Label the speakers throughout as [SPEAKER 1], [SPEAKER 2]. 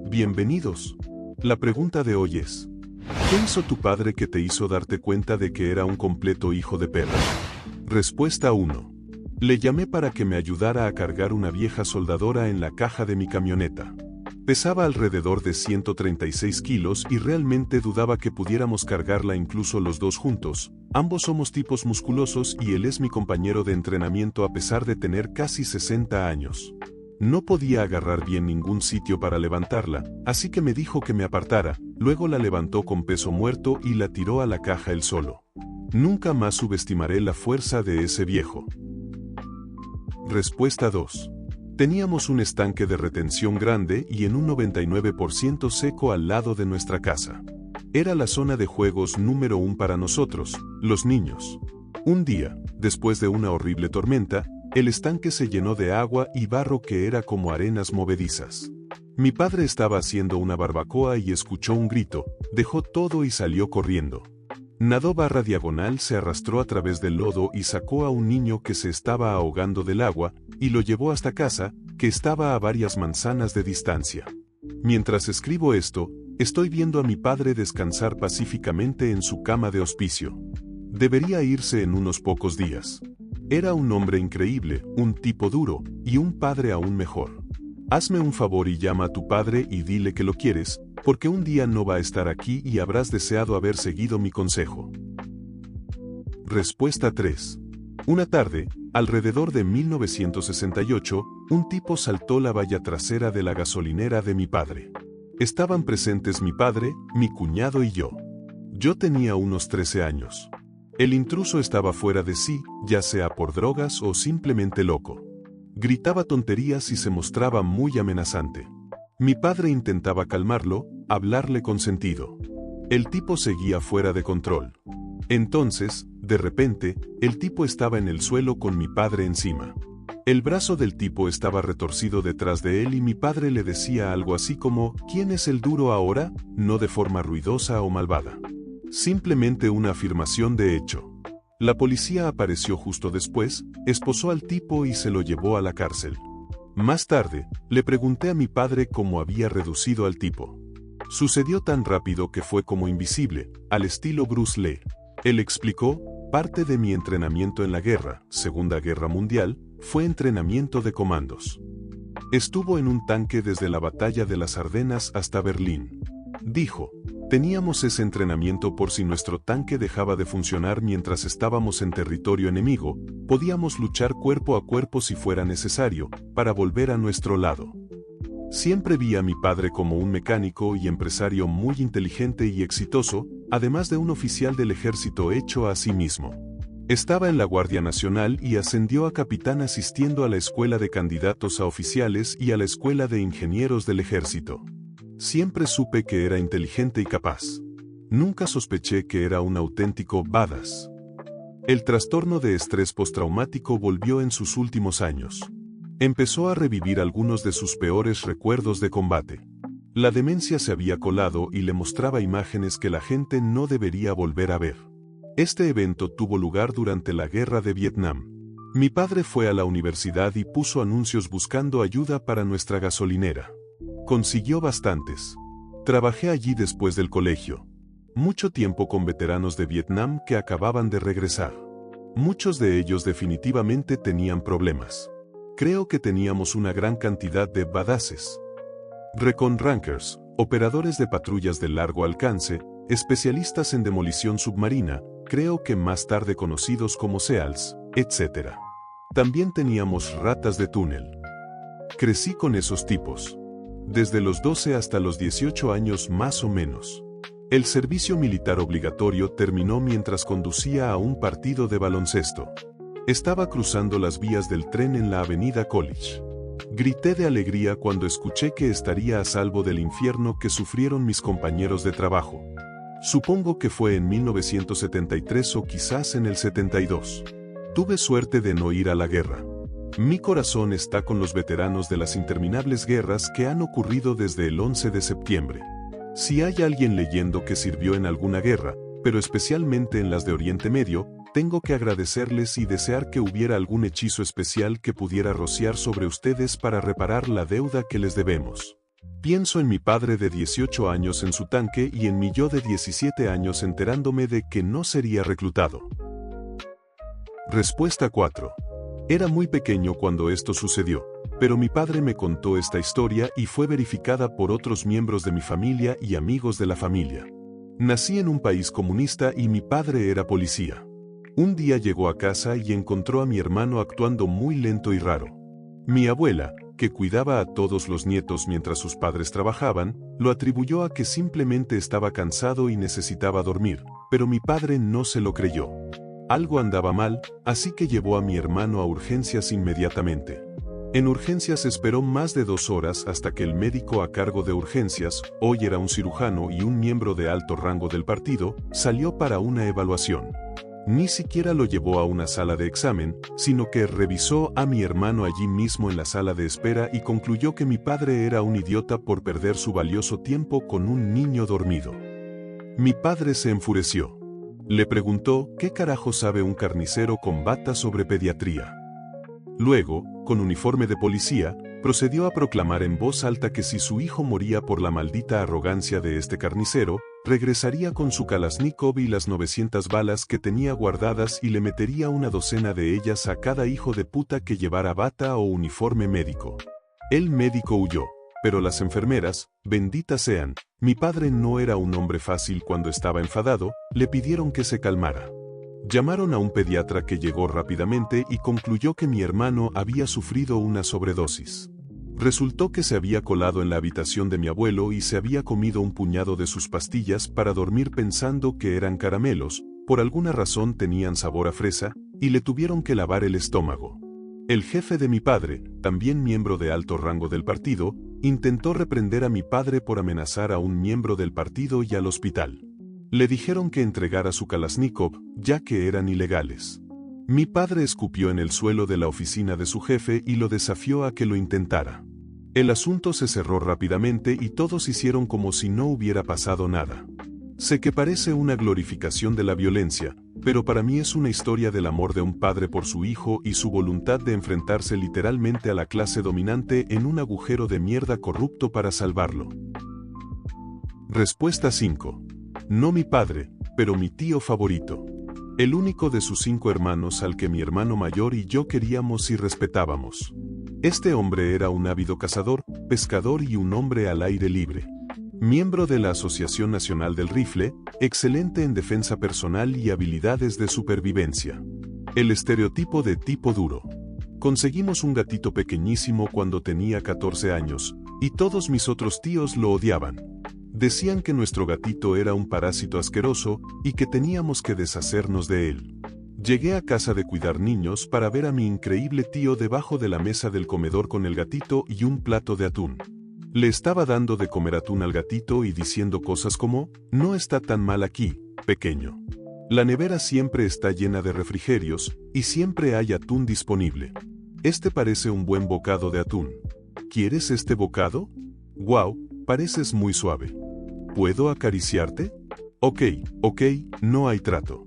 [SPEAKER 1] Bienvenidos. La pregunta de hoy es: ¿qué hizo tu padre que te hizo darte cuenta de que era un completo hijo de perra? Respuesta 1. Le llamé para que me ayudara a cargar una vieja soldadora en la caja de mi camioneta. Pesaba alrededor de 136 kilos y realmente dudaba que pudiéramos cargarla incluso los dos juntos. Ambos somos tipos musculosos y él es mi compañero de entrenamiento a pesar de tener casi 60 años. No podía agarrar bien ningún sitio para levantarla, así que me dijo que me apartara, luego la levantó con peso muerto y la tiró a la caja él solo. Nunca más subestimaré la fuerza de ese viejo. Respuesta 2. Teníamos un estanque de retención grande y en un 99% seco al lado de nuestra casa. Era la zona de juegos número 1 para nosotros, los niños. Un día, después de una horrible tormenta, el estanque se llenó de agua y barro que era como arenas movedizas. Mi padre estaba haciendo una barbacoa y escuchó un grito, dejó todo y salió corriendo. Nadó barra diagonal, se arrastró a través del lodo y sacó a un niño que se estaba ahogando del agua, y lo llevó hasta casa, que estaba a varias manzanas de distancia. Mientras escribo esto, estoy viendo a mi padre descansar pacíficamente en su cama de hospicio. Debería irse en unos pocos días. Era un hombre increíble, un tipo duro, y un padre aún mejor. Hazme un favor y llama a tu padre y dile que lo quieres, porque un día no va a estar aquí y habrás deseado haber seguido mi consejo. Respuesta 3. Una tarde, alrededor de 1968, un tipo saltó la valla trasera de la gasolinera de mi padre. Estaban presentes mi padre, mi cuñado y yo. Yo tenía unos 13 años. El intruso estaba fuera de sí, ya sea por drogas o simplemente loco. Gritaba tonterías y se mostraba muy amenazante. Mi padre intentaba calmarlo, hablarle con sentido. El tipo seguía fuera de control. Entonces, de repente, el tipo estaba en el suelo con mi padre encima. El brazo del tipo estaba retorcido detrás de él y mi padre le decía algo así como: ¿quién es el duro ahora? No de forma ruidosa o malvada. Simplemente una afirmación de hecho. La policía apareció justo después, esposó al tipo y se lo llevó a la cárcel. Más tarde, le pregunté a mi padre cómo había reducido al tipo. Sucedió tan rápido que fue como invisible, al estilo Bruce Lee. Él explicó: parte de mi entrenamiento en la guerra, Segunda Guerra Mundial, fue entrenamiento de comandos. Estuvo en un tanque desde la batalla de las Ardenas hasta Berlín. Dijo: teníamos ese entrenamiento por si nuestro tanque dejaba de funcionar mientras estábamos en territorio enemigo, podíamos luchar cuerpo a cuerpo si fuera necesario, para volver a nuestro lado. Siempre vi a mi padre como un mecánico y empresario muy inteligente y exitoso, además de un oficial del ejército hecho a sí mismo. Estaba en la Guardia Nacional y ascendió a capitán asistiendo a la escuela de candidatos a oficiales y a la escuela de ingenieros del ejército. Siempre supe que era inteligente y capaz. Nunca sospeché que era un auténtico badass. El trastorno de estrés postraumático volvió en sus últimos años. Empezó a revivir algunos de sus peores recuerdos de combate. La demencia se había colado y le mostraba imágenes que la gente no debería volver a ver. Este evento tuvo lugar durante la Guerra de Vietnam. Mi padre fue a la universidad y puso anuncios buscando ayuda para nuestra gasolinera. Consiguió bastantes. Trabajé allí después del colegio. Mucho tiempo con veteranos de Vietnam que acababan de regresar. Muchos de ellos definitivamente tenían problemas. Creo que teníamos una gran cantidad de badasses. Recon Rankers, operadores de patrullas de largo alcance, especialistas en demolición submarina, creo que más tarde conocidos como SEALs, etc. También teníamos ratas de túnel. Crecí con esos tipos. Desde los 12 hasta los 18 años más o menos. El servicio militar obligatorio terminó mientras conducía a un partido de baloncesto. Estaba cruzando las vías del tren en la avenida College. Grité de alegría cuando escuché que estaría a salvo del infierno que sufrieron mis compañeros de trabajo. Supongo que fue en 1973 o quizás en el 72. Tuve suerte de no ir a la guerra. Mi corazón está con los veteranos de las interminables guerras que han ocurrido desde el 11 de septiembre. Si hay alguien leyendo que sirvió en alguna guerra, pero especialmente en las de Oriente Medio, tengo que agradecerles y desear que hubiera algún hechizo especial que pudiera rociar sobre ustedes para reparar la deuda que les debemos. Pienso en mi padre de 18 años en su tanque y en mi yo de 17 años enterándome de que no sería reclutado. Respuesta 4. Era muy pequeño cuando esto sucedió, pero mi padre me contó esta historia y fue verificada por otros miembros de mi familia y amigos de la familia. Nací en un país comunista y mi padre era policía. Un día llegó a casa y encontró a mi hermano actuando muy lento y raro. Mi abuela, que cuidaba a todos los nietos mientras sus padres trabajaban, lo atribuyó a que simplemente estaba cansado y necesitaba dormir, pero mi padre no se lo creyó. Algo andaba mal, así que llevó a mi hermano a urgencias inmediatamente. En urgencias esperó más de 2 horas hasta que el médico a cargo de urgencias, hoy era un cirujano y un miembro de alto rango del partido, salió para una evaluación. Ni siquiera lo llevó a una sala de examen, sino que revisó a mi hermano allí mismo en la sala de espera y concluyó que mi padre era un idiota por perder su valioso tiempo con un niño dormido. Mi padre se enfureció. Le preguntó qué carajo sabe un carnicero con bata sobre pediatría. Luego, con uniforme de policía, procedió a proclamar en voz alta que si su hijo moría por la maldita arrogancia de este carnicero, regresaría con su Kalashnikov y las 900 balas que tenía guardadas y le metería una docena de ellas a cada hijo de puta que llevara bata o uniforme médico. El médico huyó, pero las enfermeras, benditas sean, mi padre no era un hombre fácil cuando estaba enfadado, le pidieron que se calmara. Llamaron a un pediatra que llegó rápidamente y concluyó que mi hermano había sufrido una sobredosis. Resultó que se había colado en la habitación de mi abuelo y se había comido un puñado de sus pastillas para dormir pensando que eran caramelos, por alguna razón tenían sabor a fresa, y le tuvieron que lavar el estómago. El jefe de mi padre, también miembro de alto rango del partido, intentó reprender a mi padre por amenazar a un miembro del partido y al hospital. Le dijeron que entregara su Kalashnikov, ya que eran ilegales. Mi padre escupió en el suelo de la oficina de su jefe y lo desafió a que lo intentara. El asunto se cerró rápidamente y todos hicieron como si no hubiera pasado nada. Sé que parece una glorificación de la violencia, pero para mí es una historia del amor de un padre por su hijo y su voluntad de enfrentarse literalmente a la clase dominante en un agujero de mierda corrupto para salvarlo. Respuesta 5. No mi padre, pero mi tío favorito. El único de sus 5 hermanos al que mi hermano mayor y yo queríamos y respetábamos. Este hombre era un ávido cazador, pescador y un hombre al aire libre. Miembro de la Asociación Nacional del Rifle, excelente en defensa personal y habilidades de supervivencia. El estereotipo de tipo duro. Conseguimos un gatito pequeñísimo cuando tenía 14 años, y todos mis otros tíos lo odiaban. Decían que nuestro gatito era un parásito asqueroso y que teníamos que deshacernos de él. Llegué a casa de cuidar niños para ver a mi increíble tío debajo de la mesa del comedor con el gatito y un plato de atún. Le estaba dando de comer atún al gatito y diciendo cosas como, no está tan mal aquí, pequeño. La nevera siempre está llena de refrigerios y siempre hay atún disponible. Este parece un buen bocado de atún. ¿Quieres este bocado? ¡Guau! Pareces muy suave. ¿Puedo acariciarte? Ok, no hay trato.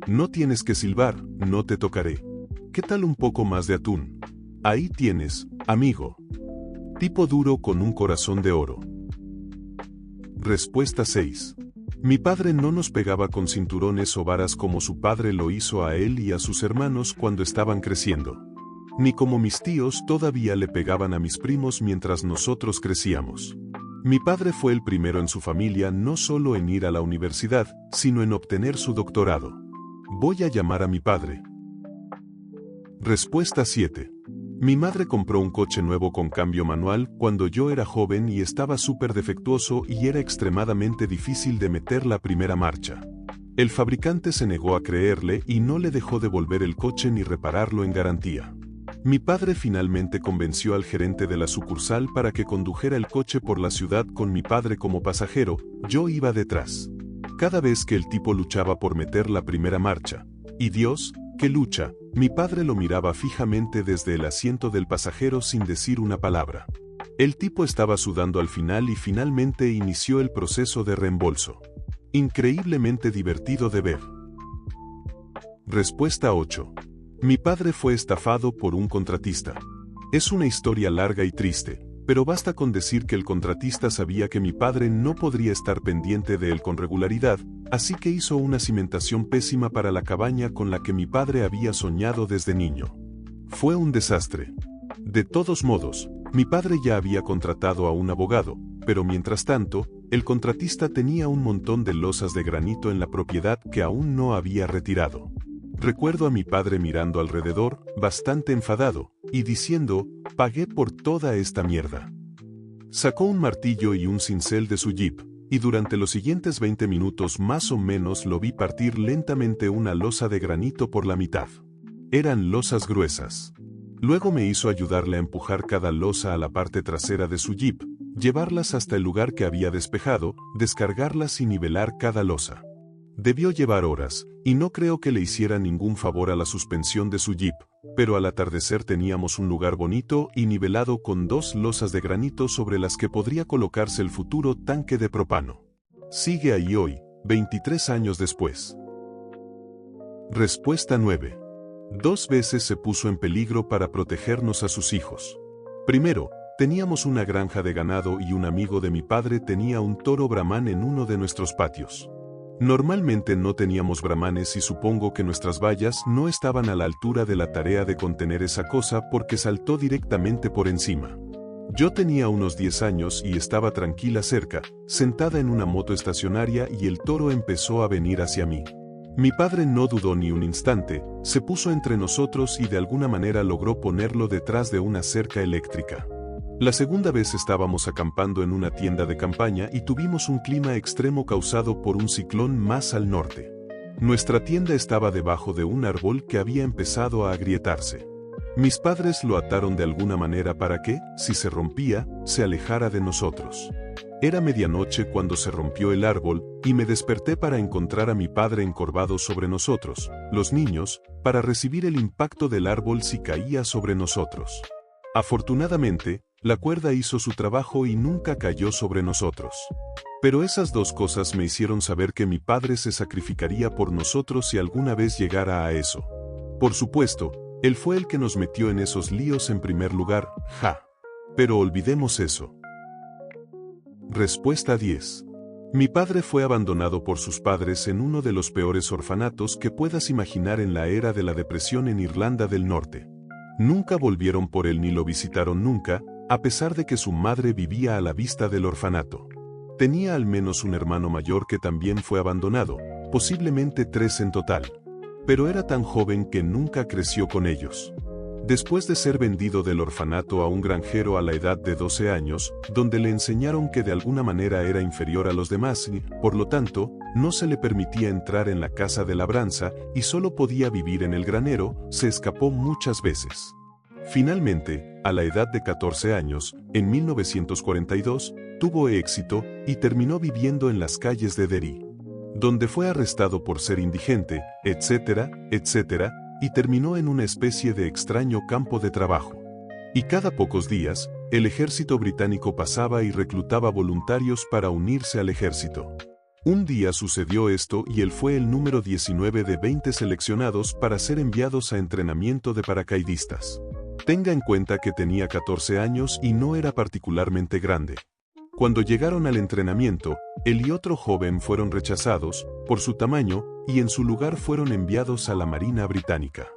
[SPEAKER 1] No tienes que silbar, no te tocaré. ¿Qué tal un poco más de atún? Ahí tienes, amigo. Tipo duro con un corazón de oro. Respuesta 6. Mi padre no nos pegaba con cinturones o varas como su padre lo hizo a él y a sus hermanos cuando estaban creciendo. Ni como mis tíos todavía le pegaban a mis primos mientras nosotros crecíamos. Mi padre fue el primero en su familia no solo en ir a la universidad, sino en obtener su doctorado. Voy a llamar a mi padre. Respuesta 7. Mi madre compró un coche nuevo con cambio manual cuando yo era joven y estaba súper defectuoso y era extremadamente difícil de meter la primera marcha. El fabricante se negó a creerle y no le dejó devolver el coche ni repararlo en garantía. Mi padre finalmente convenció al gerente de la sucursal para que condujera el coche por la ciudad con mi padre como pasajero, yo iba detrás. Cada vez que el tipo luchaba por meter la primera marcha, y Dios, que lucha, mi padre lo miraba fijamente desde el asiento del pasajero sin decir una palabra. El tipo estaba sudando al final y finalmente inició el proceso de reembolso. Increíblemente divertido de ver. Respuesta 8. Mi padre fue estafado por un contratista. Es una historia larga y triste, pero basta con decir que el contratista sabía que mi padre no podría estar pendiente de él con regularidad, así que hizo una cimentación pésima para la cabaña con la que mi padre había soñado desde niño. Fue un desastre. De todos modos, mi padre ya había contratado a un abogado, pero mientras tanto, el contratista tenía un montón de losas de granito en la propiedad que aún no había retirado. Recuerdo a mi padre mirando alrededor, bastante enfadado, y diciendo, pagué por toda esta mierda. Sacó un martillo y un cincel de su jeep, y durante los siguientes 20 minutos más o menos lo vi partir lentamente una losa de granito por la mitad. Eran losas gruesas. Luego me hizo ayudarle a empujar cada losa a la parte trasera de su jeep, llevarlas hasta el lugar que había despejado, descargarlas y nivelar cada losa. Debió llevar horas, y no creo que le hiciera ningún favor a la suspensión de su jeep, pero al atardecer teníamos un lugar bonito y nivelado con 2 losas de granito sobre las que podría colocarse el futuro tanque de propano. Sigue ahí hoy, 23 años después. Respuesta 9. 2 veces se puso en peligro para protegernos a sus hijos. Primero, teníamos una granja de ganado y un amigo de mi padre tenía un toro brahman en uno de nuestros patios. Normalmente no teníamos brahmanes y supongo que nuestras vallas no estaban a la altura de la tarea de contener esa cosa porque saltó directamente por encima. Yo tenía unos 10 años y estaba tranquila cerca, sentada en una moto estacionaria y el toro empezó a venir hacia mí. Mi padre no dudó ni un instante, se puso entre nosotros y de alguna manera logró ponerlo detrás de una cerca eléctrica. La segunda vez estábamos acampando en una tienda de campaña y tuvimos un clima extremo causado por un ciclón más al norte. Nuestra tienda estaba debajo de un árbol que había empezado a agrietarse. Mis padres lo ataron de alguna manera para que, si se rompía, se alejara de nosotros. Era medianoche cuando se rompió el árbol, y me desperté para encontrar a mi padre encorvado sobre nosotros, los niños, para recibir el impacto del árbol si caía sobre nosotros. Afortunadamente, la cuerda hizo su trabajo y nunca cayó sobre nosotros. Pero esas 2 cosas me hicieron saber que mi padre se sacrificaría por nosotros si alguna vez llegara a eso. Por supuesto, él fue el que nos metió en esos líos en primer lugar, Pero olvidemos eso. Respuesta 10. Mi padre fue abandonado por sus padres en uno de los peores orfanatos que puedas imaginar en la era de la depresión en Irlanda del Norte. Nunca volvieron por él ni lo visitaron nunca, a pesar de que su madre vivía a la vista del orfanato. Tenía al menos un hermano mayor que también fue abandonado, posiblemente 3 en total. Pero era tan joven que nunca creció con ellos. Después de ser vendido del orfanato a un granjero a la edad de 12 años, donde le enseñaron que de alguna manera era inferior a los demás y, por lo tanto, no se le permitía entrar en la casa de labranza y solo podía vivir en el granero, se escapó muchas veces. Finalmente, a la edad de 14 años, en 1942, tuvo éxito y terminó viviendo en las calles de Derry, donde fue arrestado por ser indigente, etcétera, y terminó en una especie de extraño campo de trabajo. Y cada pocos días, el ejército británico pasaba y reclutaba voluntarios para unirse al ejército. Un día sucedió esto y él fue el número 19 de 20 seleccionados para ser enviados a entrenamiento de paracaidistas. Tenga en cuenta que tenía 14 años y no era particularmente grande. Cuando llegaron al entrenamiento, él y otro joven fueron rechazados, por su tamaño, y en su lugar fueron enviados a la Marina Británica.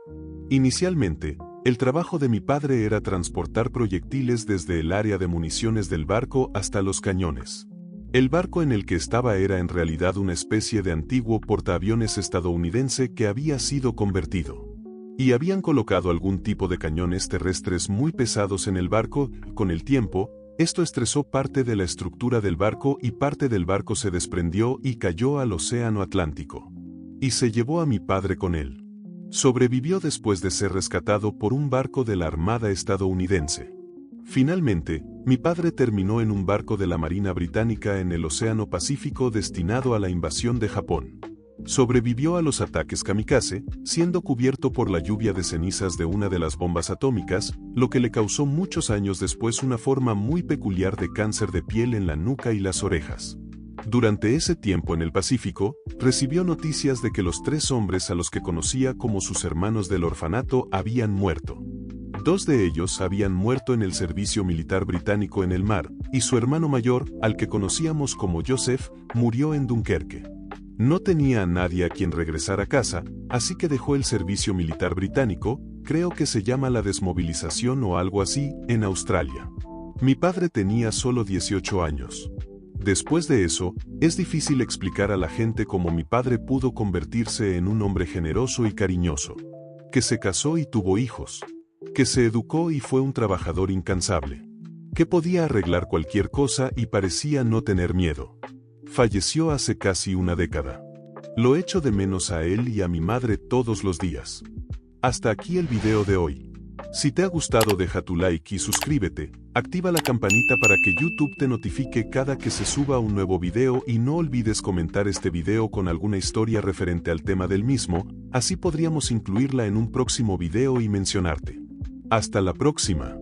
[SPEAKER 1] Inicialmente, el trabajo de mi padre era transportar proyectiles desde el área de municiones del barco hasta los cañones. El barco en el que estaba era en realidad una especie de antiguo portaaviones estadounidense que había sido convertido. Y habían colocado algún tipo de cañones terrestres muy pesados en el barco. Con el tiempo, esto estresó parte de la estructura del barco y parte del barco se desprendió y cayó al Océano Atlántico. Y se llevó a mi padre con él. Sobrevivió después de ser rescatado por un barco de la Armada estadounidense. Finalmente, mi padre terminó en un barco de la Marina Británica en el Océano Pacífico destinado a la invasión de Japón. Sobrevivió a los ataques kamikaze, siendo cubierto por la lluvia de cenizas de una de las bombas atómicas, lo que le causó muchos años después una forma muy peculiar de cáncer de piel en la nuca y las orejas. Durante ese tiempo en el Pacífico, recibió noticias de que los 3 hombres a los que conocía como sus hermanos del orfanato habían muerto. 2 de ellos habían muerto en el servicio militar británico en el mar, y su hermano mayor, al que conocíamos como Joseph, murió en Dunkerque. No tenía a nadie a quien regresar a casa, así que dejó el servicio militar británico, creo que se llama la desmovilización o algo así, en Australia. Mi padre tenía solo 18 años. Después de eso, es difícil explicar a la gente cómo mi padre pudo convertirse en un hombre generoso y cariñoso. Que se casó y tuvo hijos. Que se educó y fue un trabajador incansable. Que podía arreglar cualquier cosa y parecía no tener miedo. Falleció hace casi una década. Lo echo de menos a él y a mi madre todos los días. Hasta aquí el video de hoy. Si te ha gustado, deja tu like y suscríbete, activa la campanita para que YouTube te notifique cada que se suba un nuevo video y no olvides comentar este video con alguna historia referente al tema del mismo, así podríamos incluirla en un próximo video y mencionarte. Hasta la próxima.